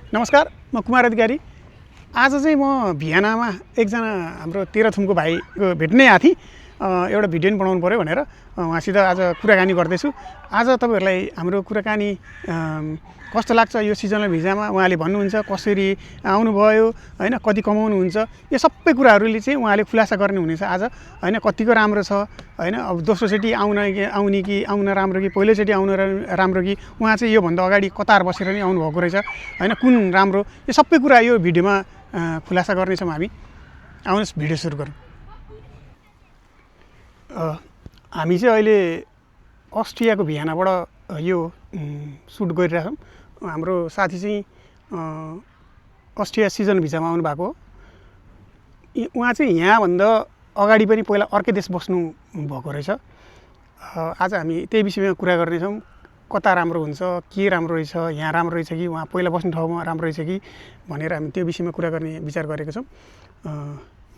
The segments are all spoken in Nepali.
नमस्कार, म कुमार अधिकारी। आज चाहिँ म भियनामा एकजना हाम्रो तेह्रथुमको भाइको भेट्नै आएको थिएँ। एउटा भिडियो पनि बनाउनु पऱ्यो भनेर उहाँसित आज कुराकानी गर्दैछु। आज तपाईँहरूलाई हाम्रो कुराकानी कस्तो लाग्छ यो सिजनल भिजामा, उहाँले भन्नुहुन्छ कसरी आउनुभयो होइन, कति कमाउनुहुन्छ, यो सबै कुराहरूले चाहिँ उहाँले खुलासा गर्ने हुनेछ आज होइन। कतिको राम्रो छ होइन, अब दोस्रोचोटि आउने कि राम्रो कि पहिलोचोटि आउनु राम्रो कि उहाँ चाहिँ योभन्दा अगाडि कतार बसेर नै आउनुभएको रहेछ होइन, कुन राम्रो, यो सबै कुरा यो भिडियोमा खुलासा गर्नेछौँ हामी। आउनुहोस् भिडियो सुरु गरौँ। हामी चाहिँ अहिले अस्ट्रियाको भियनाबाट यो सुट गरिरहेछौँ। हाम्रो साथी चाहिँ अस्ट्रिया सिजन भिजामा आउनुभएको हो। उहाँ चाहिँ यहाँभन्दा अगाडि पनि पहिला अर्कै देश बस्नु भएको रहेछ। आज हामी त्यही विषयमा कुरा गर्नेछौँ। कता राम्रो हुन्छ, के राम्रो रहेछ, यहाँ राम्रो रहेछ कि उहाँ पहिला बस्ने ठाउँमा राम्रो रहेछ कि भनेर हामी त्यो विषयमा कुरा गर्ने विचार गरेको छौँ।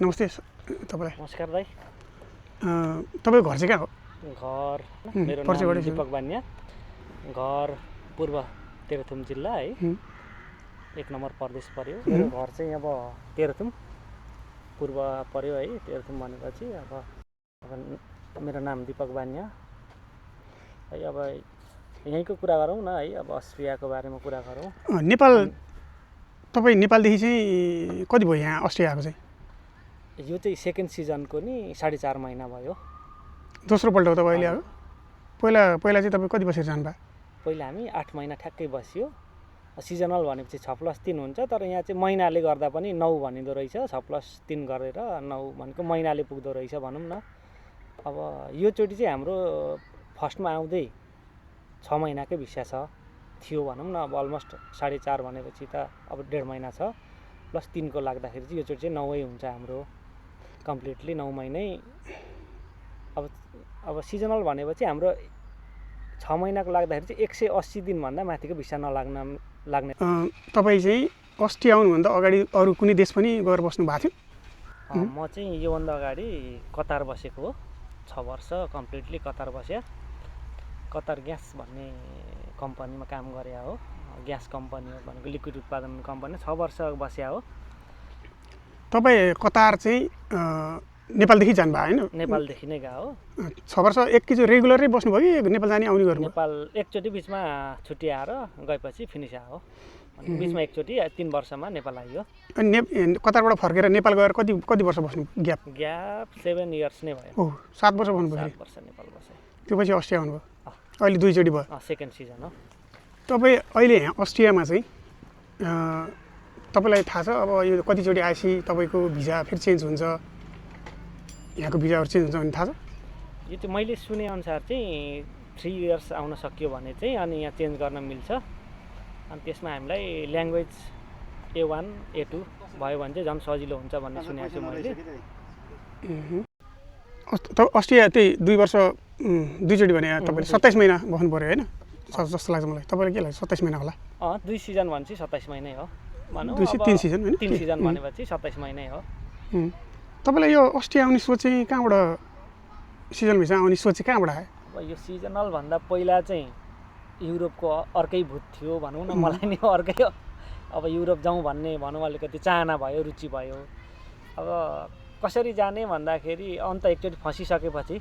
नमस्ते तपाईँलाई। नमस्कार दाइ। तपाईँको घर चाहिँ कहाँ हो? घर मेरो नाम दीपक बान्या, घर पूर्व तेह्रथुम जिल्ला है, 1 नम्बर प्रदेश पर्यो। मेरो घर चाहिँ अब तेह्रथुम पूर्व पर्यो है। तेह्रथुम भनेपछि अब मेरो नाम दीपक बान्या है। अब यहीँको कुरा गरौँ न है, अब अस्ट्रियाको बारेमा कुरा गरौँ। नेपाल, तपाईँ नेपालदेखि चाहिँ कति भयो यहाँ अस्ट्रिया आएको चाहिँ? यो चाहिँ सेकेन्ड सिजनको नि 4.5 महिना भयो। दोस्रोपल्ट हो तपाईँ अहिले आएको? पहिला चाहिँ तपाईँ कति बसेर जानुभयो? पहिला हामी 8 महिना ठ्याक्कै बस्यो। सिजनल भनेपछि 6+3 हुन्छ, तर यहाँ चाहिँ महिनाले गर्दा पनि 9 भनिँदो रहेछ। 6+3 गरेर 9 भनेको महिनाले पुग्दो रहेछ भनौँ न। अब योचोटि चाहिँ हाम्रो फर्स्टमा आउँदै 6 महिनाकै भिसा थियो भनौँ न। अब अलमोस्ट 4.5 भनेपछि त अब 1.5 महिना छ, +3 को लाग्दाखेरि चाहिँ योचोटि चाहिँ 9 हुन्छ हाम्रो, कम्प्लिटली 9 महिनै। अब सिजनल भनेपछि हाम्रो 6 महिनाको लाग्दाखेरि चाहिँ 180 दिनभन्दा माथिको भिसा लाग्ने। तपाईँ चाहिँ अस्ट्रिया आउनुभन्दा अगाडि अरू कुनै देश पनि गएर बस्नु भएको थियो? म चाहिँ योभन्दा अगाडि कतार बसेको हो। 6 वर्ष कम्प्लिटली कतार बस्या। कतार ग्यास भन्ने कम्पनीमा काम गरे हो। ग्यास कम्पनी हो भनेको लिक्विड उत्पादन कम्पनी। 6 वर्ष बस्या हो। तपाईँ कतार चाहिँ नेपालदेखि जानुभयो होइन? नेपालदेखि नै गएको हो। 6 वर्ष एकैचोटि रेगुलरै बस्नुभयो कि नेपाल जाने आउने गर्नु? नेपाल एकचोटि बिचमा छुट्टी आएर गएपछि फिनिस आयो। बिचमा एकचोटि 3 वर्षमा नेपाल आइयो। अनि कतारबाट फर्केर नेपाल गएर कति वर्ष बस्नु? ग्याप 7 इयर्स नै भयो। 7 वर्ष भन्नुभयो? 7 वर्ष नेपाल बसेँ। त्यो पछि अस्ट्रिया आउनुभयो? अहिले 2 चोटि भयो? सेकेन्ड सिजन हो। तपाईँ अहिले यहाँ अस्ट्रियामा चाहिँ तपाईँलाई थाहा छ अब यो कतिचोटि आएपछि तपाईँको भिजा फेरि चेन्ज हुन्छ, यहाँको भिजाहरू चेन्ज हुन्छ भन्ने थाहा छ? यो चाहिँ मैले सुनेअनुसार चाहिँ 3 इयर्स आउन सक्यो भने चाहिँ अनि यहाँ चेन्ज गर्न मिल्छ। अनि त्यसमा हामीलाई ल्याङ्ग्वेज A1 A2 भयो भने चाहिँ झन् सजिलो हुन्छ भन्ने सुनेको छु मैले। अस्ट्रिया त्यही 2 वर्ष 2 चोटि भने तपाईँले 27 महिना बस्नु पऱ्यो होइन जस्तो लाग्छ मलाई। तपाईँलाई के लाग्छ 27 महिना होला? 2 सिजन भनेपछि 27 महिनै हो भनौँ। 3 सिजन होइन? 3 सिजन भनेपछि 27 महिनै हो। तपाईँलाई यो अस्ट्रिया आउने सोच चाहिँ कहाँबाट, सिजन भिसा आउने सोच चाहिँ कहाँबाट आयो? अब यो सिजनल भन्दा पहिला चाहिँ युरोपको अर्कै भूत थियो भनौँ न। मलाई नि अर्कै अब युरोप जाउँ भन्ने भनौँ अलिकति चाहना भयो, रुचि भयो। अब कसरी जाने भन्दाखेरि अन्त एकचोटि फसिसकेपछि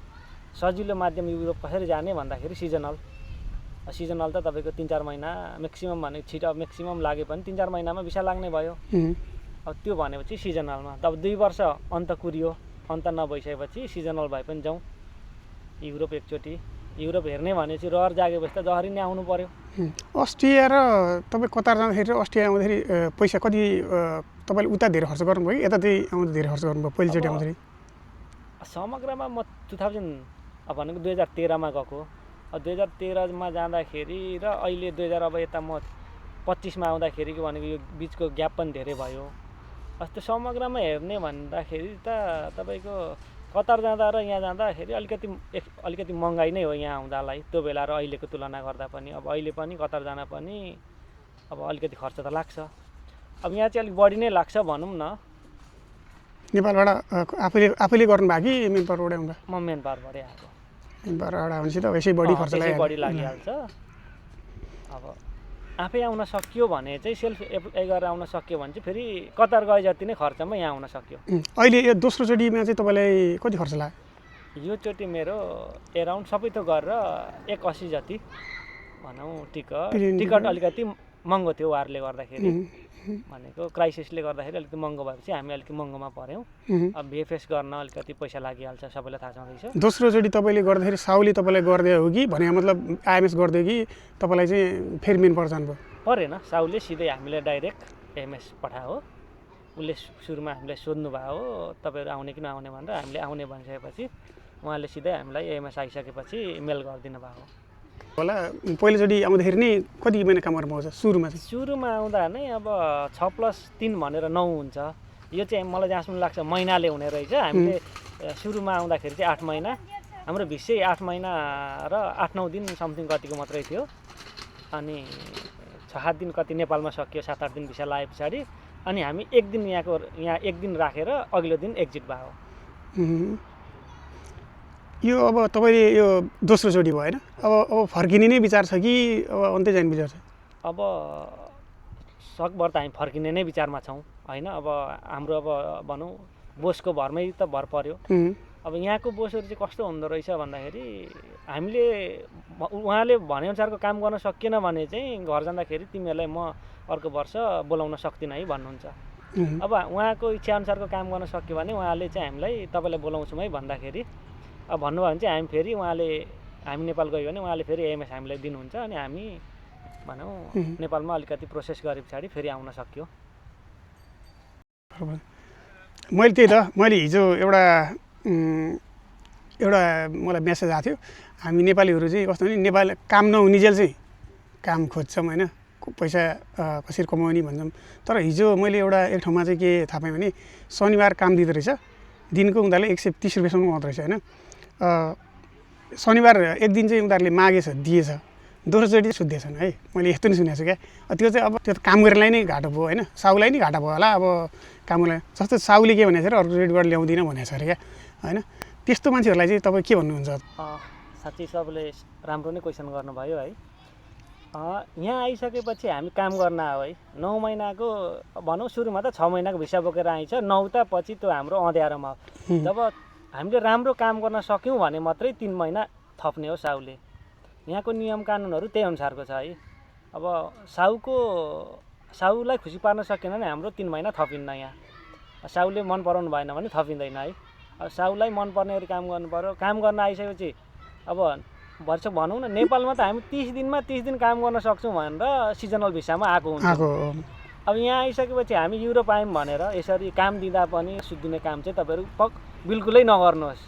सजिलो माध्यम युरोप कसरी जाने भन्दाखेरि सिजनल त तपाईँको 3-4 महिना म्याक्सिमम भने छिटो म्याक्सिमम लागे पनि 3-4 महिनामा भिसा लाग्ने भयो। अब त्यो भनेपछि सिजनलमा तब 2 वर्ष अन्त कुरियो। अन्त नभइसकेपछि सिजनल भए पनि जाउँ युरोप एकचोटि। युरोप हेर्ने भनेपछि रहर जागेपछि त जहरी नै आउनु पर्यो। अस्ट्रिया र तपाईँ कतार जाँदाखेरि र अस्ट्रिया आउँदाखेरि पैसा कति तपाईँले उता धेरै खर्च गर्नुभयो कि यता चाहिँ आउँदा धेरै खर्च गर्नुभयो पहिलोचोटि आउँदाखेरि? समग्रमा म 2000 भनेको 2013मा गएको। 2013मा जाँदाखेरि र अहिले 2000 अब यता म 25मा आउँदाखेरि भनेको यो बिचको ग्याप पनि धेरै भयो। त्यो समग्रमा हेर्ने भन्दाखेरि त तपाईँको कतार जाँदा र यहाँ जाँदाखेरि अलिकति महँगाइ नै हो यहाँ आउँदालाई त्यो बेला र अहिलेको तुलना गर्दा पनि। अब अहिले पनि कतार जान पनि अब अलिकति खर्च त लाग्छ। अब यहाँ चाहिँ अलिक बढी नै लाग्छ भनौँ न। नेपालबाट आफैले गर्नुभयो कि मेन पावरबाट आउँदा? म मेन पावरबाटै आएको। मेन पावरबाट आएपछि त यसै बढी खर्च बढी लागिहाल्छ। अब आफै आउन सकियो भने चाहिँ सेल्फ एप्लाई गरेर आउन सक्यो भने चाहिँ फेरि कतार गए जति नै खर्चमा यहाँ आउन सक्यो। अहिले यो दोस्रोचोटिमा चाहिँ तपाईँलाई कति खर्च लाग्यो? योचोटि मेरो एराउन्ड सबै त गरेर 180 जति भनौँ। टिकट अलिकति महँगो थियो वारले गर्दाखेरि, भनेको क्राइसिसले गर्दाखेरि अलिकति महँगो भएपछि हामी अलिकति महँगोमा पऱ्यौँ। अब भिएफएस गर्न अलिकति पैसा लागिहाल्छ, सबैलाई थाहा छँदैछ। दोस्रोचोटि तपाईँले गर्दाखेरि साउले तपाईँलाई गरिदियो हो कि भने मतलब आइएमएस गरिदियो कि तपाईँलाई चाहिँ फेरि मेन पर्छ जानुभयो? परेन, साउले सिधै हामीलाई डाइरेक्ट एमएस पठायो। उसले सुरुमा हामीलाई सोध्नु भयो हो तपाईँहरू आउने कि नआउने भनेर, हामीले आउने भनिसकेपछि उहाँले सिधै हामीलाई एमएस आइसकेपछि मेल गरिदिनु भयो होला। पहिलोचोटि आउँदाखेरि नै कति महिना काम गर्नु पाउँछ सुरुमा चाहिँ? सुरुमा आउँदा नै अब 6+3 भनेर 9 हुन्छ। यो चाहिँ मलाई जहाँसम्म लाग्छ महिनाले हुने रहेछ। हामीले सुरुमा आउँदाखेरि चाहिँ 8 महिना, हाम्रो भिसै 8 महिना र 8-9 दिन समथिङ कतिको मात्रै थियो। अनि 6-7 दिन कति नेपालमा सकियो, 7-8 दिन भिसा लाए पछाडि अनि हामी एक दिन यहाँ एक दिन राखेर अघिल्लो दिन एक्जिट भयो। यो अब तपाईँले यो दोस्रोचोटि भयो होइन, अब फर्किने नै विचार छ कि अब अन्त्य जाने विचार छ? अब सकभर त हामी फर्किने नै विचारमा छौँ होइन। अब हाम्रो अब भनौँ बोसको भरमै त भर पर्यो। अब यहाँको बोसहरू चाहिँ कस्तो हुँदो रहेछ भन्दाखेरि हामीले उहाँले भनेअनुसारको काम गर्न सकिएन भने चाहिँ घर जाँदाखेरि तिमीहरूलाई म अर्को वर्ष बोलाउन सक्दिनँ है भन्नुहुन्छ। अब उहाँको इच्छाअनुसारको काम गर्न सक्यो भने उहाँले चाहिँ हामीलाई तपाईँलाई बोलाउँछौँ है भन्दाखेरि अब भन्नुभयो भने चाहिँ हामी फेरि हामी नेपाल गयो भने उहाँले फेरि एमएस हामीलाई दिनुहुन्छ अनि हामी भनौँ नेपालमा अलिकति प्रोसेस गरे पछाडि फेरि आउन सक्यो। मैले त्यही त मैले हिजो एउटा मलाई मेसेज आएको थियो, हामी नेपालीहरू चाहिँ कस्तो भने नेपाल काम नहुनेजेल चाहिँ काम खोज्छौँ होइन, पैसा कसरी कमाउने भन्छौँ। तर हिजो मैले एक ठाउँमा चाहिँ के थाहा पाएँ भने शनिबार काम दिँदो रहेछ, दिनको उनीहरूले 130 रुपियाँसम्म मात्रै रहेछ होइन। शनिबार एक दिन चाहिँ उनीहरूले मागेछ, दिएछ, दोस्रोचोटि सुत्दैछन् है। मैले यस्तो नि सुनेको छु क्या। त्यो चाहिँ अब त्यो काम गरेरलाई नै घाटा भयो होइन, साउलाई नै घाटा भयो होला। अब कामलाई जस्तो साउले के भनेको छ अरे अर्कोचोटिबाट ल्याउँदिनँ भनेको छ अरे क्या होइन। त्यस्तो मान्छेहरूलाई चाहिँ तपाईँ के भन्नुहुन्छ? साँच्चै सबले राम्रो नै क्वेसन गर्नुभयो है। यहाँ आइसकेपछि हामी काम गर्न आयो है। 9 महिनाको भनौँ सुरुमा त 6 महिनाको भिसा बोकेर आइन्छ, 9 त पछि त्यो हाम्रो अँध्यारोमा हो। जब हामीले राम्रो काम गर्न सक्यौँ भने मात्रै 3 महिना थप्ने हो साउले। यहाँको नियम कानुनहरू त्यही अनुसारको छ है। अब साउलाई खुसी पार्न सकेन भने हाम्रो 3 महिना थपिन्न। यहाँ साउले मन पराउनु भएन भने थपिँदैन है। अब साउलाई मन पर्ने गरी काम गर्नु पर्यो। काम गर्न आइसकेपछि अब वर्ष भनौँ न नेपालमा त हामी 30 दिनमा 30 दिन काम गर्न सक्छौँ भनेर सिजनल भिसामा आएको हुन्छ। अब यहाँ आइसकेपछि हामी युरोप आयौँ भनेर यसरी काम दिँदा पनि सुत्दिने काम चाहिँ तपाईँहरू बिल्कुलै नगर्नुहोस्।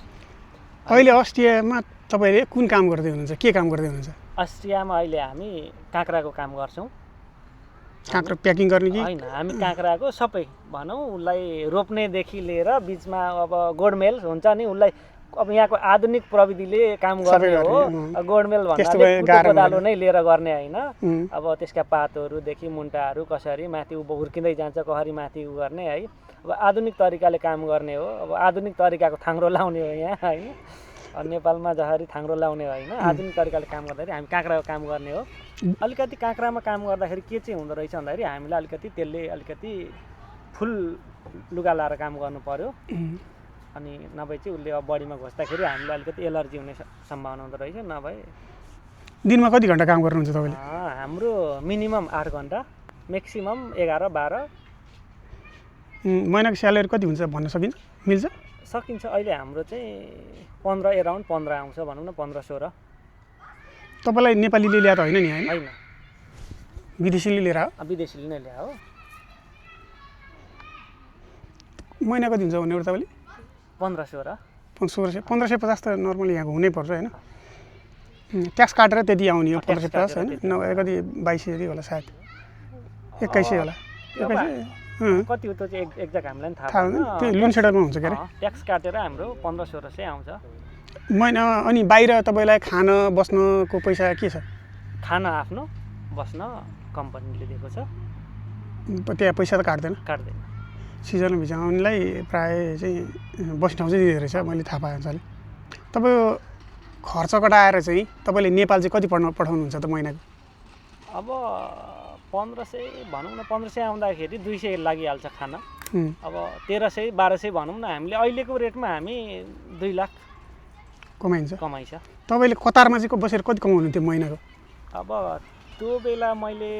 अहिले अस्ट्रियामा तपाईँले कुन काम गर्दै हुनुहुन्छ, के काम गर्दै हुनुहुन्छ? अस्ट्रियामा अहिले हामी काँक्राको काम गर्छौँ। काँक्रा प्याकिङ गर्ने कि होइन, हामी काँक्राको सबै भनौँ उसलाई रोप्नेदेखि लिएर बिचमा अब गोडमेल हुन्छ नि, उसलाई अब यहाँको आधुनिक प्रविधिले काम गर्ने हो। गोडमेल भन्नाले कोदालो नै लिएर गर्ने होइन। अब त्यसका पातहरूदेखि मुन्टाहरू कसरी माथि हुर्किँदै जान्छ, कसरी माथि गर्ने है। अब आधुनिक तरिकाले काम गर्ने हो। अब आधुनिक तरिकाको थाङ्रो लाउने हो यहाँ होइन। नेपालमा जसरी थाङ्रो लाउने होइन, आधुनिक तरिकाले काम गर्दाखेरि हामी काँक्राको काम गर्ने हो। अलिकति काँक्रामा काम गर्दाखेरि के चाहिँ हुँदो रहेछ भन्दाखेरि हामीलाई त्यसले अलिकति फुल लुगा लाएर काम गर्नु पर्यो। अनि नभए चाहिँ उसले अब बडीमा घोस्दाखेरि हामीलाई अलिकति एलर्जी हुने सम्भावना हुँदो रहेछ। नभए दिनमा कति घन्टा काम गर्नुहुन्छ तपाईँले? हाम्रो मिनिमम 8 घन्टा, म्याक्सिमम 11-12। महिनाको स्यालेरी कति हुन्छ भन्न सकिन्छ, मिल्छ? सकिन्छ। अहिले हाम्रो चाहिँ 15 एराउन्ड 15 आउँछ भनौँ न, 15-16। तपाईँलाई नेपालीले ल्याएर होइन नि होइन, विदेशीले लिएर हो? विदेशीले नै ल्यायो। महिना कति हुन्छ भन्ने तपाईँले? 1500। 1550 त नर्मली यहाँको हुनैपर्छ होइन। ट्याक्स काटेर त्यति आउने हो 1550 होइन, नभए कति 2200 जति होला सायद, 2100 होला। कति हो त्यो चाहिँ एक्ज्याक्ट हामीलाई पनि थाहा छैन। त्यो लोन सेटलमा हुन्छ के अरे, ट्याक्स काटेर हाम्रो 1500 आउँछ महिना। अनि बाहिर तपाईँलाई खान बस्नको पैसा के छ? खाना आफ्नो, बस्न कम्पनीले दिएको छ। त्यहाँ पैसा त काट्दैन? काट्दैन। सिजनमा भिजा आउनेलाई प्रायः चाहिँ बस्ने ठाउँ चाहिँ दिँदो रहेछ मैले थाहा पाएँ अनुसारले। तपाईँ खर्च कटाएर चाहिँ तपाईँले नेपाल चाहिँ कति पठाउनुहुन्छ त महिनाको? अब 1500 भनौँ न 1500 आउँदाखेरि 200 लागिहाल्छ खाना अब 1300 1200 भनौँ न हामीले अहिलेको रेटमा हामी 2 लाख कमाइन्छ कमाइन्छ तपाईँले कतारमा चाहिँ बसेर कति कमाउनुहुन्थ्यो महिनाको अब त्यो बेला मैले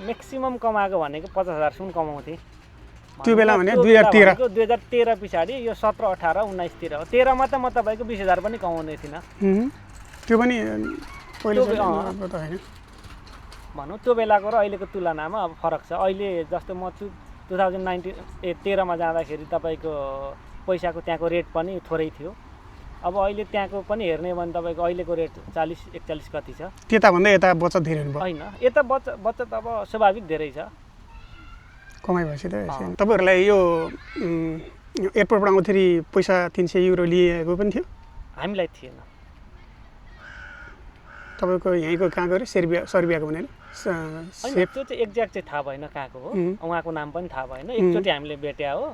म्याक्सिमम कमाएको भनेको 50,000 सुन कमाउँथेँ त्यो बेला भने 2013 2013 पछाडि यो 17 18 19 तिर हो 13मा त म तपाईँको 20,000 पनि कमाउने थिइनँ त्यो पनि पहिलो त होइन भनौँ त्यो बेलाको र अहिलेको तुलनामा अब फरक छ अहिले जस्तो म 2013मा जाँदाखेरि तपाईँको पैसाको त्यहाँको रेट पनि थोरै थियो अब अहिले त्यहाँको पनि हेर्ने भने तपाईँको अहिलेको रेट 40-41 कति छ त्यताभन्दा यता बचत धेरै हुनुभयो होइन यता बचत अब स्वाभाविक धेरै छ कमाइ भएपछि त तपाईँहरूलाई यो एयरपोर्टबाट आउँदाखेरि पैसा 300 युरो लिएको पनि थियो हामीलाई थिएन तपाईँको यहीँको कहाँ गऱ्यो सर्बियाको भनेर होइन त्यो चाहिँ एक्ज्याक्ट चाहिँ थाहा भएन कहाँको हो उहाँको नाम पनि थाहा भएन एकचोटि हामीले भेट्या हो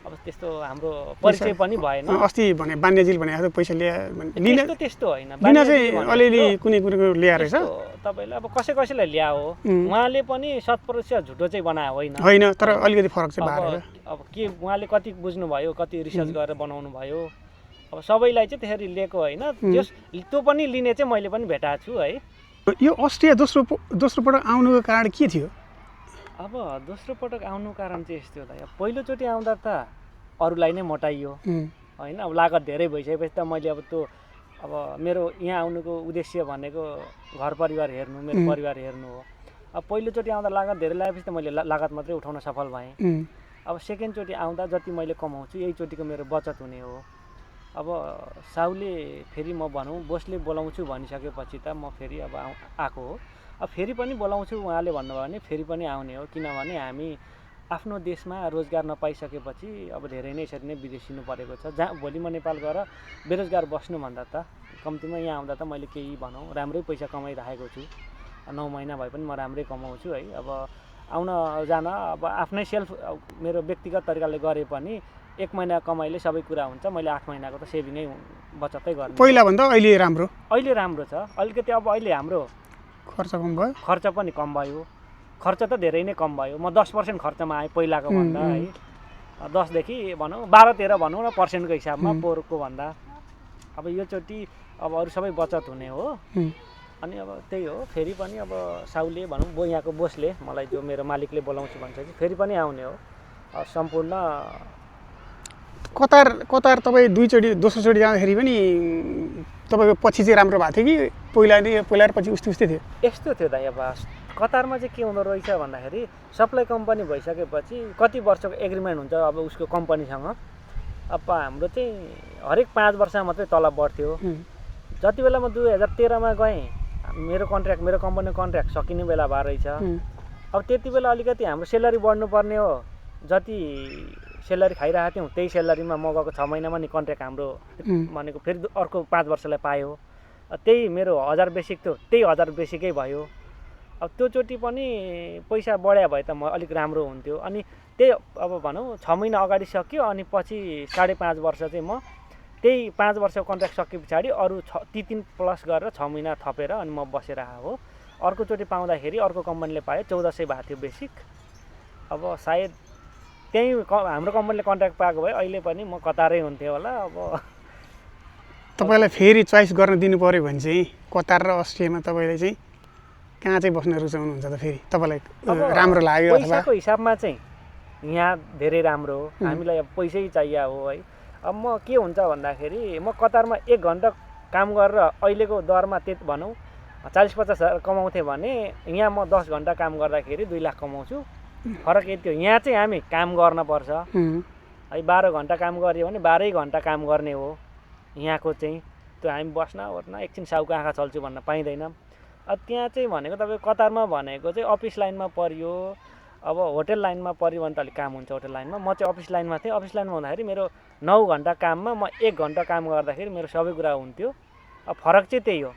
अब त्यस्तो हाम्रो परिचय पनि भएन अस्ति भने बान्यजीले भने पैसा ल्याए त्यस्तो होइन बिना चाहिँ अलिअलि कुनै कुरो ल्याएर रहेछ तपाईँले अब कसैलाई ल्या हो उहाँले पनि 100% झुटो चाहिँ बनायो होइन तर अलिकति फरक चाहिँ भएर अब के उहाँले कति बुझ्नुभयो कति रिसर्च गरेर बनाउनु भयो अब सबैलाई चाहिँ त्यसरी लिएको होइन त्यो पनि लिने चाहिँ मैले पनि भेटाएको छु है यो अस्ट्रिया दोस्रो पटक आउनुको कारण के थियो अब दोस्रो पटक आउनुको कारण चाहिँ यस्तो हो पहिलोचोटि आउँदा त अरूलाई नै मोटाइयो होइन अब लागत धेरै भइसकेपछि त मैले अब त्यो अब मेरो यहाँ आउनुको उद्देश्य भनेको घर परिवार हेर्नु मेरो परिवार हेर्नु हो अब पहिलोचोटि आउँदा लागत धेरै लागेपछि त मैले लागत मात्रै उठाउन सफल भएँ अब सेकेन्डचोटि आउँदा जति मैले कमाउँछु यहीचोटिको मेरो बचत हुने हो अब साउले फेरि म भनौँ बोसले बोलाउँछु भनिसकेपछि त म फेरि अब आएको हो अब फेरि पनि बोलाउँछु उहाँले भन्नुभयो भने फेरि पनि आउने हो किनभने हामी आफ्नो देशमा रोजगार नपाइसकेपछि अब धेरै नै यसरी नै विदेशिनु परेको छ जहाँ भोलि म नेपाल गएर बेरोजगार बस्नुभन्दा त कम्तीमा यहाँ आउँदा त मैले केही भनौँ राम्रै पैसा कमाइराखेको छु 9 महिना भए पनि म राम्रै कमाउँछु है अब आउन जान अब आफ्नै सेल्फ मेरो व्यक्तिगत तरिकाले गरे पनि 1 महिना कमाइले सबै कुरा हुन्छ मैले 8 महिनाको त सेभिङै बचतै गर्ने पहिला भन्दा अहिले राम्रो छ अलिकति अब अहिले हाम्रो खर्च कम भयो खर्च पनि कम भयो खर्च त धेरै नै कम भयो म 10% खर्चमा आएँ पहिलाको भन्दा है 10 देखि भनौँ 12-13 भनौँ न पर्सेन्टको हिसाबमा पोहोरको भन्दा अब योचोटि अब अरू सबै बचत हुने हो अनि अब त्यही हो फेरि पनि अब साउले भनौँ यहाँको बोसले मलाई जो मेरो मालिकले बोलाउँछु भन्छ फेरि पनि आउने हो सम्पूर्ण कतार तपाईँ दोस्रोचोटि जाँदाखेरि पनि तपाईँको पछि चाहिँ राम्रो भएको थियो कि पहिला र पछि उस्तै थियो यस्तो थियो दाइ अब कतारमा चाहिँ के हुँदो रहेछ भन्दाखेरि सप्लाई कम्पनी भइसकेपछि कति वर्षको एग्रिमेन्ट हुन्छ अब उसको कम्पनीसँग अब हाम्रो चाहिँ हरेक 5 वर्षमा मात्रै तलब बढ्थ्यो जति बेला म 2013मा गएँ मेरो कम्पनीको कन्ट्र्याक्ट सकिने बेला भएर रहेछ अब त्यति बेला अलिकति हाम्रो सेलरी बढ्नुपर्ने हो जति सेलरी खाइरहेको थियौँ त्यही सेलरीमा म गएको 6 महिनामा नि कन्ट्र्याक्ट हाम्रो भनेको फेरि अर्को 5 वर्षलाई पायो त्यही मेरो 1000 बेसिक थियो त्यही 1000 बेसिकै भयो अब त्योचोटि पनि पैसा बढ्या भए त म अलिक राम्रो हुन्थ्यो अनि त्यही अब भनौँ 6 महिना अगाडि सक्यो अनि पछि 5.5 वर्ष चाहिँ म त्यही 5 वर्षको कन्ट्र्याक्ट सके पछाडि अरू 3 प्लस गरेर 6 महिना थपेर अनि म बसेर आएको हो अर्कोचोटि पाउँदाखेरि अर्को कम्पनीले पायो 1400 भएको थियो बेसिक अब सायद त्यही हाम्रो कम्पनीले कन्ट्र्याक्ट पाएको भए अहिले पनि म कतारै हुन्थेँ होला अब तपाईँलाई फेरि चोइस गर्न दिनु पऱ्यो भने चाहिँ कतार र अस्ट्रियामा तपाईँले चाहिँ कहाँ चाहिँ बस्न रुचाउनुहुन्छ त फेरि तपाईँलाई राम्रो लाग्यो अथवा पैसाको हिसाबमा चाहिँ यहाँ धेरै राम्रो हो हामीलाई अब पैसै चाहियो हो है अब म के हुन्छ भन्दाखेरि म कतारमा 1 घन्टा काम गरेर अहिलेको दरमा त्यति भनौँ 40-50 हजार कमाउँथेँ भने यहाँ म 10 घन्टा काम गर्दाखेरि 2 लाख कमाउँछु फरक यति हो यहाँ चाहिँ हामी काम गर्न पर्छ है 12 घन्टा काम गऱ्यो भने 12 घन्टा काम गर्ने हो यहाँको चाहिँ त्यो हामी बस्न ओर्न एकछिन साउको आँखा चल्छु भन्न पाइँदैन अब त्यहाँ चाहिँ भनेको तपाईँ कतारमा भनेको चाहिँ अफिस लाइनमा परियो अब होटल लाइनमा पऱ्यो भने त अलिक काम हुन्छ होटल लाइनमा म चाहिँ अफिस लाइनमा थिएँ अफिस लाइनमा हुँदाखेरि मेरो 9 घन्टा काममा म 1 घन्टा काम गर्दाखेरि मेरो सबै कुरा हुन्थ्यो अब फरक चाहिँ त्यही हो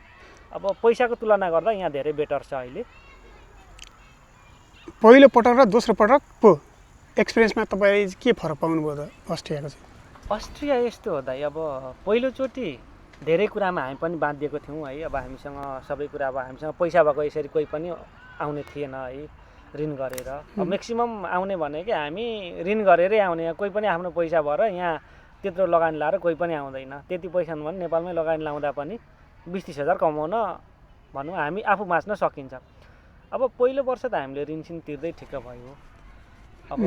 अब पैसाको तुलना गर्दा यहाँ धेरै बेटर छ अहिले पहिलो पटक र दोस्रो पटकको एक्सपिरियन्समा तपाईँ के फरक पाउनुभयो त अस्ट्रियाको चाहिँ अस्ट्रिया यस्तो हो दाइ अब पहिलोचोटि धेरै कुरामा हामी पनि बाँधिएको थियौँ है अब हामीसँग सबै कुरा अब हामीसँग पैसा भएको यसरी कोही पनि आउने थिएन है ऋण गरेर। अब म्याक्सिमम आउने भनेकै हामी ऋण गरेरै आउने, कोही पनि आफ्नो पैसा भएर यहाँ त्यत्रो लगानी लाएर कोही पनि आउँदैन। त्यति पैसा भने नेपालमै लगानी लाउँदा पनि 20-30 हजार कमाउन भनौँ हामी आफू बाँच्न सकिन्छ। अब पहिलो वर्ष त हामीले ऋण सिन तिर्दै ठिक्क भयो। अब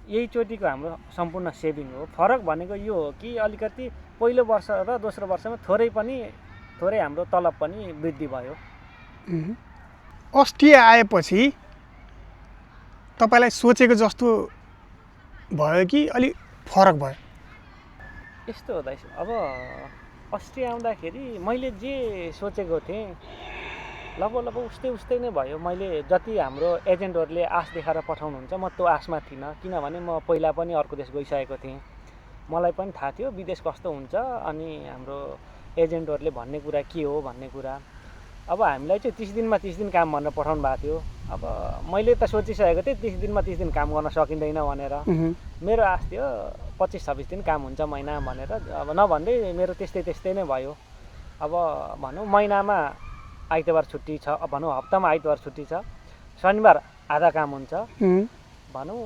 यही चोटिको हाम्रो सम्पूर्ण सेभिङ हो। फरक भनेको यो हो कि अलिकति पहिलो वर्ष र दोस्रो वर्षमा थोरै हाम्रो तलब पनि वृद्धि भयो। अस्ट्रिया आएपछि तपाईँलाई सोचेको जस्तो भयो कि अलिक फरक भयो? यस्तो हुँदैछ, अब अस्ट्रिया आउँदाखेरि मैले जे सोचेको थिएँ लगभग उस्तै नै भयो। मैले जति हाम्रो एजेन्टहरूले आश देखाएर पठाउनुहुन्छ म त्यो आशमा थिइनँ, किनभने म पहिला पनि अर्को देश गइसकेको थिएँ। मलाई पनि थाहा थियो विदेश कस्तो हुन्छ अनि हाम्रो एजेन्टहरूले भन्ने कुरा के हो भन्ने कुरा। अब हामीलाई चाहिँ 30 दिनमा 30 दिन काम भनेर पठाउनु भएको थियो। अब मैले त सोचिसकेको थिएँ 30 दिनमा 30 दिन काम गर्न सकिँदैन भनेर। मेरो आश थियो 25-26 दिन काम हुन्छ महिना भनेर। अब नभन्दै मेरो त्यस्तै नै भयो। अब भनौँ महिनामा आइतबार छुट्टी छ, भनौँ हप्तामा आइतबार छुट्टी छ, शनिबार आधा काम हुन्छ। भनौँ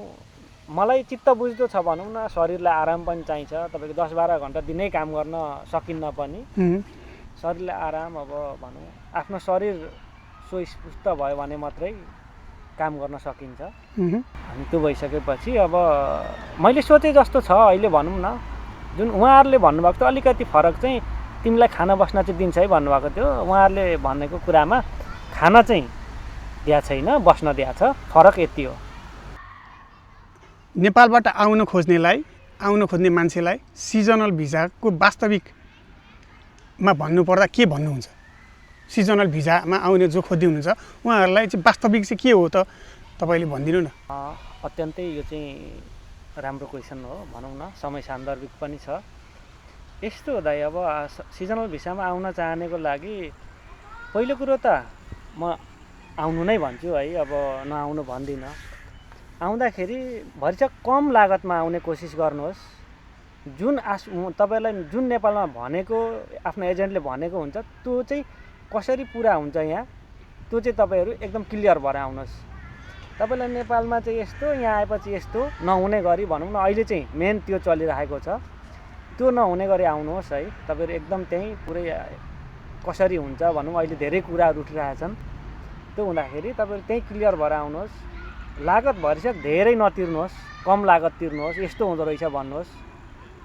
मलाई चित्त बुझ्दो छ भनौँ न, शरीरलाई आराम पनि चाहिन्छ। तपाईँको 10-12 घन्टा दिनै काम गर्न सकिन्न पनि, शरीरलाई आराम। अब भनौँ आफ्नो शरीर सुस्थ भयो भने मात्रै काम गर्न सकिन्छ। अनि त्यो भइसकेपछि अब मैले सोचे जस्तो छ अहिले भनौँ न, जुन उहाँहरूले भन्नुभएको थियो अलिकति फरक चाहिँ तिमीलाई खाना बस्न चाहिँ दिन्छ है भन्नुभएको थियो। उहाँहरूले भनेको कुरामा खाना चाहिँ दिएको छैन, बस्न दिएको छ, फरक यति हो। नेपालबाट आउन खोज्ने मान्छेलाई सिजनल भिजाको वास्तविकमा भन्नुपर्दा के भन्नुहुन्छ? सिजनल भिजामा आउने जो खोज्दै हुनुहुन्छ उहाँहरूलाई चाहिँ वास्तविक चाहिँ के हो त तपाईँले भनिदिनु न। अत्यन्तै यो चाहिँ राम्रो क्वेसन हो भनौँ न, समय सान्दर्भिक पनि छ। यस्तो हुँदा अब सिजनल भिसामा आउन चाहनेको लागि पहिलो कुरो त म आउनु नै भन्छु है, अब नआउनु भन्दिनँ। आउँदाखेरि भरिसक कम लागतमा आउने कोसिस गर्नुहोस्। जुन तपाईँलाई जुन नेपालमा भनेको आफ्नो एजेन्टले भनेको हुन्छ त्यो चाहिँ कसरी पुरा हुन्छ यहाँ, त्यो चाहिँ तपाईँहरू एकदम क्लियर भएर आउनुहोस्। तपाईँलाई नेपालमा चाहिँ यस्तो, यहाँ आएपछि यस्तो नहुने गरी भनौँ न, अहिले चाहिँ मेन त्यो चलिरहेको छ, त्यो नहुने गरी आउनुहोस् है। तपाईँहरू एकदम त्यहीँ पुरै कसरी हुन्छ भनौँ, अहिले धेरै कुराहरू उठिरहेछन्। त्यो हुँदाखेरि तपाईँहरू त्यहीँ क्लियर भएर आउनुहोस्। लागत भरिसक धेरै नतिर्नुहोस्, कम लागत तिर्नुहोस्, यस्तो हुँदो रहेछ भन्नुहोस्।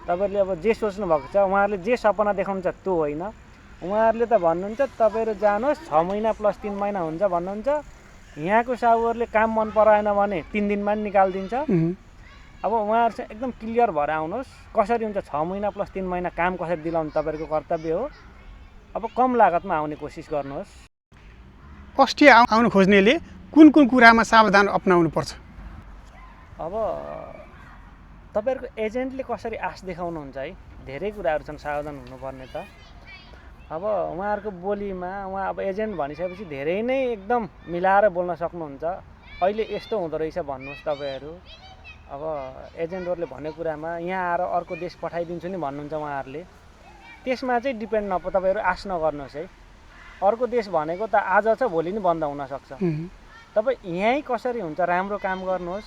तपाईँहरूले अब जे सोच्नु भएको छ, उहाँहरूले जे सपना देखाउनुहुन्छ त्यो होइन। उहाँहरूले त भन्नुहुन्छ तपाईँहरू जानुहोस् 6 महिना + 3 महिना हुन्छ भन्नुहुन्छ। यहाँको साहुहरूले काम मन पराएन भने 3 दिनमा पनि निकालिदिन्छ। अब उहाँहरू चाहिँ एकदम क्लियर भएर आउनुहोस्। कसरी हुन्छ 6 महिना + 3 महिना काम कसरी दिलाउनु तपाईँहरूको कर्तव्य हो। अब कम लागतमा आउने कोसिस गर्नुहोस्। अस्ट्रिया आउन खोज्नेले कुन कुरामा सावधान अपनाउनु पर्छ? अब तपाईँहरूको एजेन्टले कसरी आश देखाउनुहुन्छ है, धेरै कुराहरू छन् सावधान हुनुपर्ने त। अब उहाँहरूको बोलीमा अब एजेन्ट भनिसकेपछि धेरै नै एकदम मिलाएर बोल्न सक्नुहुन्छ। अहिले यस्तो हुँदो रहेछ भन्नुहोस् तपाईँहरू। अब एजेन्टहरूले भनेको कुरामा यहाँ आएर अर्को देश पठाइदिन्छु नि भन्नुहुन्छ उहाँहरूले, त्यसमा चाहिँ डिपेन्ड तपाईँहरू आश नगर्नुहोस् है। अर्को देश भनेको त आज छ भोलि नै बन्द हुनसक्छ। तपाईँ यहीँ कसरी हुन्छ राम्रो काम गर्नुहोस्।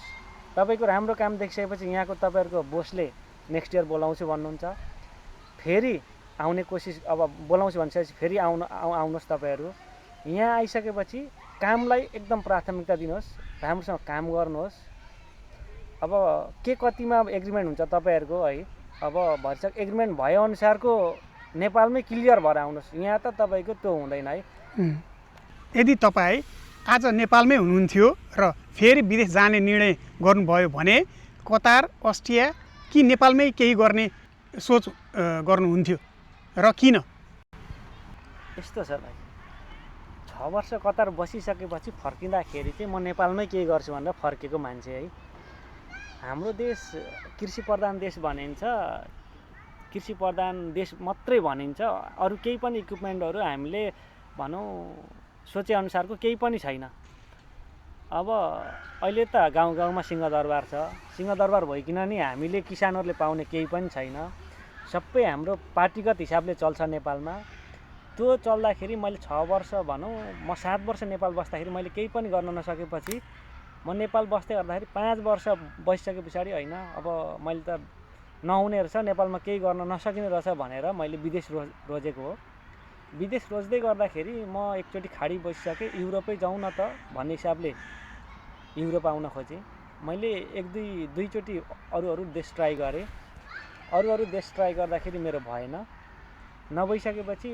तपाईँको राम्रो काम देखिसकेपछि यहाँको तपाईँहरूको बोसले नेक्स्ट इयर बोलाउँछु भन्नुहुन्छ, फेरि आउने कोसिस, अब बोलाउँछु भनिसकेपछि फेरि आउनुहोस्। तपाईँहरू यहाँ आइसकेपछि कामलाई एकदम प्राथमिकता दिनुहोस्, राम्रोसँग काम गर्नुहोस्। अब के कतिमा एग्रिमेन्ट हुन्छ तपाईँहरूको है, अब भरसक एग्रिमेन्ट भएअनुसारको नेपालमै क्लियर भएर आउनुहोस्। यहाँ त तपाईँको त्यो हुँदैन है। यदि तपाईँ आज नेपालमै हुनुहुन्थ्यो र फेरि विदेश जाने निर्णय गर्नुभयो भने कतार, अस्ट्रिया कि नेपालमै केही गर्ने सोच गर्नुहुन्थ्यो र किन? यस्तो छ भाइ, 6 वर्ष कतार बसिसकेपछि फर्किँदाखेरि चाहिँ म नेपालमै केही गर्छु भनेर फर्केको मान्छे है। हाम्रो देश कृषि प्रधान देश भनिन्छ, कृषि प्रधान देश मात्रै भनिन्छ। अरू केही पनि इक्विपमेन्टहरू हामीले भनौँ सोचेअनुसारको केही पनि छैन। अब अहिले त गाउँ गाउँमा सिंहदरबार छ, सिंहदरबार भइकन नि हामीले किसानहरूले पाउने केही पनि छैन। सबै हाम्रो पार्टीगत हिसाबले चल्छ नेपालमा। त्यो चल्दाखेरि मैले 6 वर्ष भनौँ म 7 वर्ष नेपाल बस्दाखेरि मैले केही पनि गर्न नसकेपछि म नेपाल बस्दै गर्दाखेरि 5 वर्ष बसिसके पछाडि होइन अब मैले त नहुने रहेछ नेपालमा केही गर्न नसकिने रहेछ भनेर मैले विदेश रोजेको हो। विदेश रोज्दै गर्दाखेरि म एकचोटि खाडी बसिसकेँ, युरोपै जाउँ न त भन्ने हिसाबले युरोप आउन खोजेँ। मैले दुईचोटि अरू देश ट्राई गरेँ। अरू देश ट्राई गर्दाखेरि मेरो भएन। नभइसकेपछि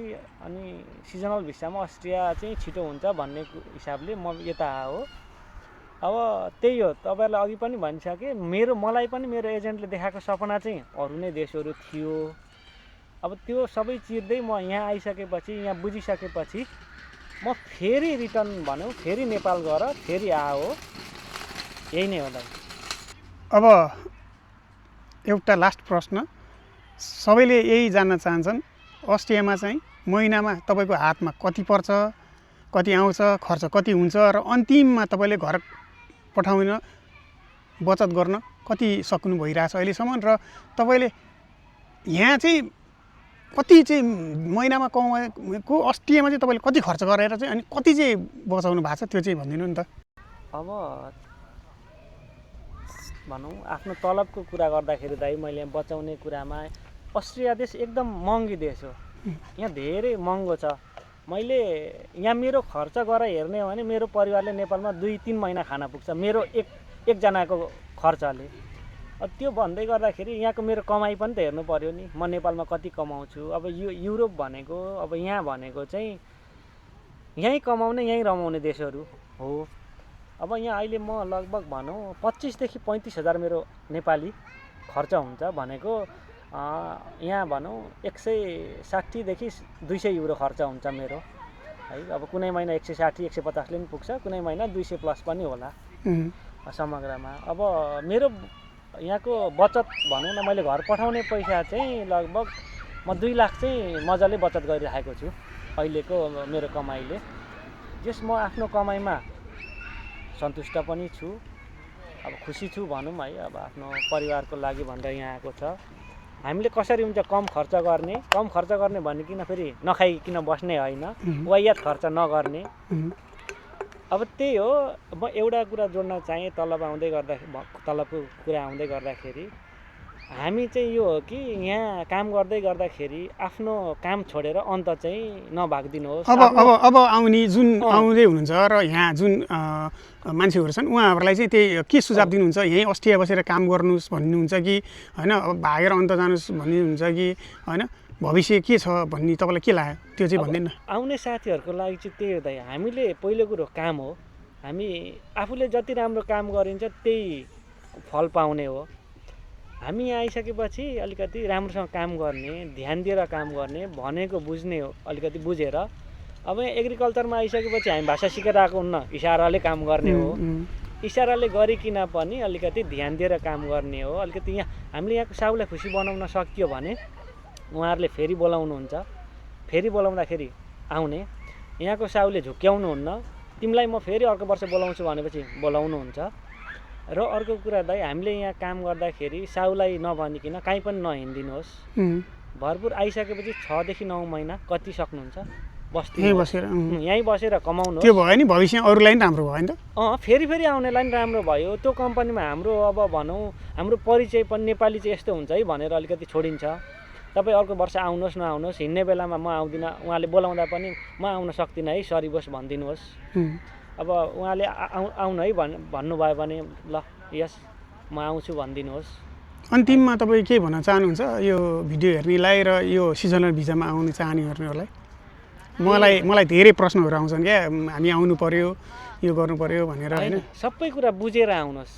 अनि सिजनल भिसामा अस्ट्रिया चाहिँ छिटो हुन्छ भन्ने हिसाबले म यता आयो। अब त्यही हो, तपाईँहरूलाई अघि पनि भनिसकेँ, मलाई पनि मेरो एजेन्टले देखाएको सपना चाहिँ अरू नै देशहरू थियो। अब त्यो सबै चिर्दै म यहाँ आइसकेपछि, यहाँ बुझिसकेपछि म फेरि रिटर्न भनौँ फेरि नेपाल गएर फेरि आयो। यही नै हो दाइ। अब एउटा लास्ट प्रश्न, सबैले यही जान्न चाहन्छन्, अस्ट्रियामा चाहिँ महिनामा तपाईँको हातमा कति पर्छ, कति आउँछ, खर्च कति हुन्छ र अन्तिममा तपाईँले घर पठाउन बचत गर्न कति सक्नु भइरहेछ अहिलेसम्म, र तपाईँले यहाँ चाहिँ कति चाहिँ महिनामा कमाएको, अस्ट्रियामा चाहिँ तपाईँले कति खर्च गरेर चाहिँ अनि कति चाहिँ बचाउनु भएको छ त्यो चाहिँ भनिदिनु नि त। अब भनौँ आफ्नो तलबको कुरा गर्दाखेरि दाइ मैले बचाउने कुरामा अस्ट्रिया देश एकदम महँगी देश हो। यहाँ धेरै महँगो छ। मैले यहाँ मेरो खर्च गरेर हेर्ने हो भने मेरो परिवारले नेपालमा 2-3 महिना खाना पुग्छ मेरो एकजनाको खर्चले। अब त्यो भन्दै गर्दाखेरि यहाँको मेरो कमाइ पनि त हेर्नु पर्यो नि, म नेपालमा कति कमाउँछु। अब यो युरोप भनेको, अब यहाँ भनेको चाहिँ यहीँ कमाउने यहीँ रमाउने देशहरू हो। अब यहाँ अहिले म लगभग भनौँ 25,000 देखि 35,000 मेरो नेपाली खर्च हुन्छ भनेको, यहाँ भनौँ 160 देखि 200 युरो खर्च हुन्छ मेरो है। अब कुनै महिना 160-150ले पनि पुग्छ, कुनै महिना 200 प्लस पनि होला समग्रमा। अब मेरो यहाँको बचत भनौँ न, मैले घर पठाउने पैसा चाहिँ लगभग म 2 लाख चाहिँ मजाले बचत गरिराखेको छु अहिलेको मेरो कमाइले। जस म आफ्नो कमाइमा सन्तुष्ट पनि छु, अब खुसी छु भनौँ है। अब आफ्नो परिवारको लागि भनेर यहाँ आएको छ। हामीले कसरी हुन्छ कम खर्च गर्ने भनिकन फेरि नखाइकन बस्ने होइन, वाहियात खर्च नगर्ने। अब त्यही हो। म एउटा कुरा जोड्न चाहेँ, तलबको कुरा आउँदै गर्दाखेरि हामी चाहिँ यो हो कि यहाँ काम गर्दै गर्दाखेरि आफ्नो काम छोडेर अन्त चाहिँ नभागिदिनुहोस्। अब आउने जुन आउँदै हुनुहुन्छ र यहाँ जुन मान्छेहरू छन् उहाँहरूलाई चाहिँ त्यही के सुझाव दिनुहुन्छ? यहीँ अस्ट्रिया बसेर काम गर्नुहोस् भन्नुहुन्छ कि होइन, अब भागेर अन्त जानुहोस् भन्नुहुन्छ कि होइन, भविष्य के छ भन्ने तपाईँलाई के लाग्यो त्यो चाहिँ भन्दैन? आउने साथीहरूको लागि चाहिँ त्यही हो दाइ, हामीले पहिलो कुरो काम हो। हामी आफूले जति राम्रो काम गरिन्छ त्यही फल पाउने हो। हामी यहाँ आइसकेपछि अलिकति राम्रोसँग काम गर्ने, ध्यान दिएर काम गर्ने, भनेको बुझ्ने हो, अलिकति बुझेर। अब यहाँ एग्रिकल्चरमा आइसकेपछि हामी भाषा सिकेर आएको हुन्न, इसाराले काम गर्ने हो। इसाराले गरिकन पनि अलिकति ध्यान दिएर काम गर्ने हो। अलिकति यहाँ हामीले यहाँको साहुलाई खुसी बनाउन सकियो भने उहाँहरूले फेरि बोलाउनुहुन्छ। फेरि बोलाउँदाखेरि आउने, यहाँको साहुले झुक्क्याउनुहुन्न, तिमीलाई म फेरि अर्को वर्ष बोलाउँछु भनेपछि बोलाउनुहुन्छ। र अर्को कुरा दाइ, हामीले यहाँ काम गर्दाखेरि साहुलाई नभनिकन कहीँ पनि नहिँडिदिनुहोस्। भरपुर आइसकेपछि 6 देखि 9 महिना कति सक्नुहुन्छ यहीँ बसेर कमाउनु। त्यो भयो नि, भविष्य अरूलाई पनि राम्रो भयो नि त। फेरि आउनेलाई पनि राम्रो भयो। त्यो कम्पनीमा हाम्रो अब भनौँ हाम्रो परिचय पनि नेपाली चाहिँ यस्तो हुन्छ है भनेर अलिकति छोडिन्छ। तपाईँ अर्को वर्ष आउनुहोस् नआउनुहोस्, हिँड्ने बेलामा म आउँदिनँ, उहाँले बोलाउँदा पनि म आउन सक्दिनँ है, सरी बोस भनिदिनुहोस्। अब उहाँले आउनु है भन्नुभयो भने ल यस म आउँछु भनिदिनुहोस्। अन्तिममा तपाईँ के भन्न चाहनुहुन्छ यो भिडियो हेर्नेलाई र यो सिजनल भिजामा आउन चाहनेहरूलाई? मलाई धेरै प्रश्नहरू आउँछन् क्या, हामी आउनु पर्यो, यो गर्नु पर्यो भनेर होइन। सबै कुरा बुझेर आउनुहोस्।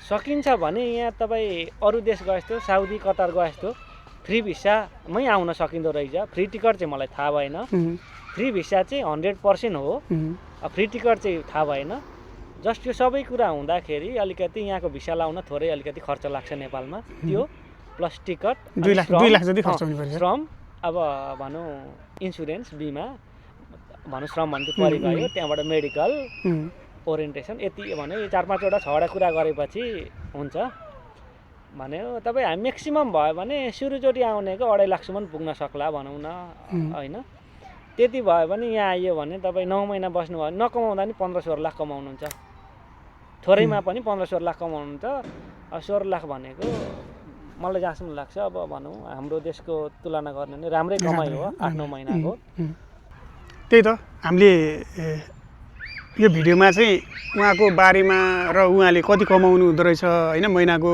सकिन्छ भने यहाँ तपाईँ अरू देश गए जस्तो, साउदी कतार गए जस्तो फ्री भिसामै आउन सकिँदो रहेछ। फ्री टिकट चाहिँ मलाई थाहा भएन। फ्री भिसा चाहिँ 100% हो, फ्री टिकट चाहिँ थाहा भएन। जस्ट यो सबै कुरा हुँदाखेरि अलिकति यहाँको भिसा लाउन थोरै अलिकति खर्च लाग्छ नेपालमा। त्यो प्लस टिकट 2 लाख जति खर्च हुनुपर्छ। श्रम अब भनौँ इन्सुरेन्स बिमा भनौँ श्रम भन्ने परिगयो, त्यहाँबाट मेडिकल ओरिएन्टेसन यति भन्यो 4-5 6 कुरा गरेपछि हुन्छ भन्यो। तपाईँ हामी म्याक्सिमम् भयो भने सुरुचोटि आउनेको 2.5 लाखसम्म पुग्न सक्ला भनौँ न होइन। त्यति भयो भने यहाँ आइयो भने तपाईँ 9 महिना बस्नुभयो भने नकमाउँदा नि 15-16 लाख कमाउनुहुन्छ। थोरैमा पनि 15-16 लाख कमाउनुहुन्छ। 16 लाख भनेको मलाई जहाँसम्म लाग्छ अब भनौँ हाम्रो देशको तुलना गर्ने भने राम्रै कमाइ हो 8-9 महिनाको। त्यही त हामीले यो भिडियोमा चाहिँ उहाँको बारेमा र उहाँले कति कमाउनु हुँदो रहेछ होइन, महिनाको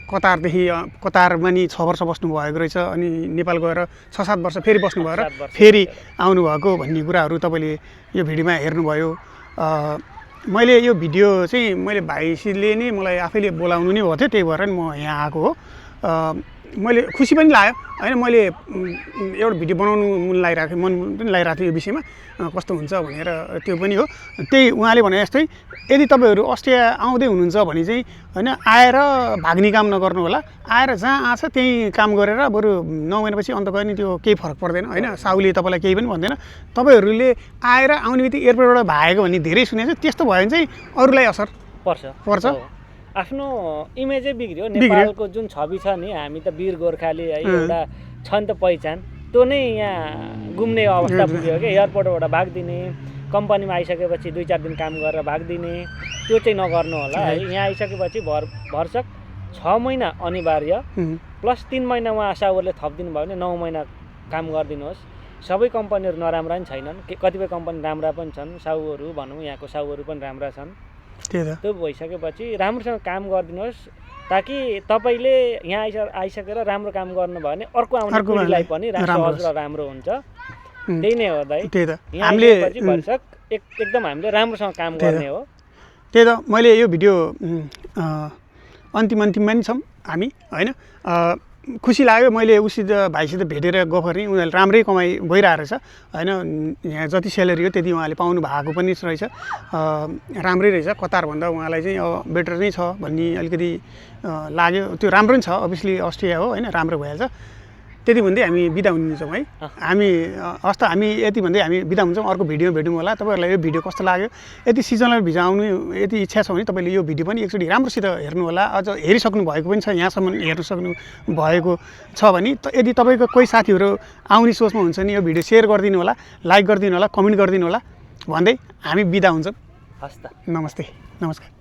कतारमा नि 6 वर्ष बस्नुभएको रहेछ, अनि नेपाल गएर 6-7 वर्ष फेरि बस्नुभयो र फेरि आउनुभएको भन्ने कुराहरू तपाईँले यो भिडियोमा हेर्नुभयो। मैले यो भिडियो चाहिँ मैले भाइले नै मलाई आफैले बोलाउनु नै भएको थियो, त्यही भएर म यहाँ आएको हो। मैले खुसी पनि लाग्यो होइन, मैले एउटा भिडियो बनाउनु मन पनि लागिरहेको थियो यो विषयमा कस्तो हुन्छ भनेर, त्यो पनि हो। त्यही उहाँले भने जस्तै यदि तपाईँहरू अस्ट्रेलिया आउँदै हुनुहुन्छ भने चाहिँ होइन आएर भाग्ने काम नगर्नु होला, आएर जहाँ आछ त्यहीँ काम गरेर बरु 9 महिनापछि अन्त गयो नि त्यो केही फरक पर्दैन होइन, साउले तपाईँलाई केही पनि भन्दैन। तपाईँहरूले आएर आउने बित्तिकै एयरपोर्टबाट भागेको भन्ने धेरै सुनेको छ, त्यस्तो भयो भने चाहिँ अरूलाई असर पर्छ। आफ्नो इमेजै बिग्रियो, नेपालको जुन छवि छ नि, हामी त वीर गोर्खाली है एउटा छ नि त पहिचान, त्यो नै यहाँ गुम्ने अवस्था पुग्यो क्या। एयरपोर्टबाट भागिदिने, कम्पनीमा आइसकेपछि 2-4 दिन काम गरेर भागिदिने, त्यो चाहिँ नगर्नु होला है। यहाँ आइसकेपछि भरसक 6 महिना अनिवार्य प्लस 3 महिना उहाँ साउहरूले थपिदिनु भयो भने 9 महिना काम गरिदिनुहोस्। सबै कम्पनीहरू नराम्रा पनि छैनन्, कतिपय कम्पनी राम्रा पनि छन्, साउहरू भनौँ यहाँको साउहरू पनि राम्रा छन्। त्यो भइसकेपछि राम्रोसँग काम गरिदिनुहोस्, ताकि तपाईँले यहाँ आइसकेर राम्रो काम गर्नुभयो भने अर्को आउने पिँढीलाई पनि सहज र राम्रो हुन्छ। त्यही नै हो दाइ, यहाँ आइसकेपछि भरसक एकदम हामीले राम्रोसँग काम गर्ने हो। त्यही त मैले यो भिडियो अन्तिममा नि छौँ हामी होइन। खुसी लाग्यो मैले उसित भाइसित भेटेर गफ गरेँ, उनीहरूले राम्रै कमाइ भइरहेको रहेछ होइन। यहाँ जति स्यालेरी हो त्यति उहाँले पाउनु भएको पनि रहेछ, राम्रै रहेछ। कतारभन्दा उहाँलाई चाहिँ अब बेटर नै छ भन्ने अलिकति लाग्यो, त्यो राम्रो नि छ अभियसली, अस्ट्रेलिया हो होइन, राम्रो भइहाल्छ। त्यति भन्दै हामी बिदा हुन्छौँ है। हस् त हामी यति भन्दै हामी बिदा हुन्छौँ, अर्को भिडियो भेटौँ होला। तपाईँहरूलाई यो भिडियो कस्तो लाग्यो, यदि सिजनल भिजा आउनु यदि इच्छा छ भने तपाईँले यो भिडियो पनि एकचोटि राम्रोसित हेर्नु होला। अझ हेरिसक्नु भएको पनि छ, यहाँसम्म हेर्नु सक्नु भएको छ भने यदि तपाईँको कोही साथीहरू आउने सोचमा हुन्छ नि यो भिडियो सेयर गरिदिनु होला, लाइक गरिदिनु होला, कमेन्ट गरिदिनु होला भन्दै हामी बिदा हुन्छौँ। हस् त, नमस्ते, नमस्कार।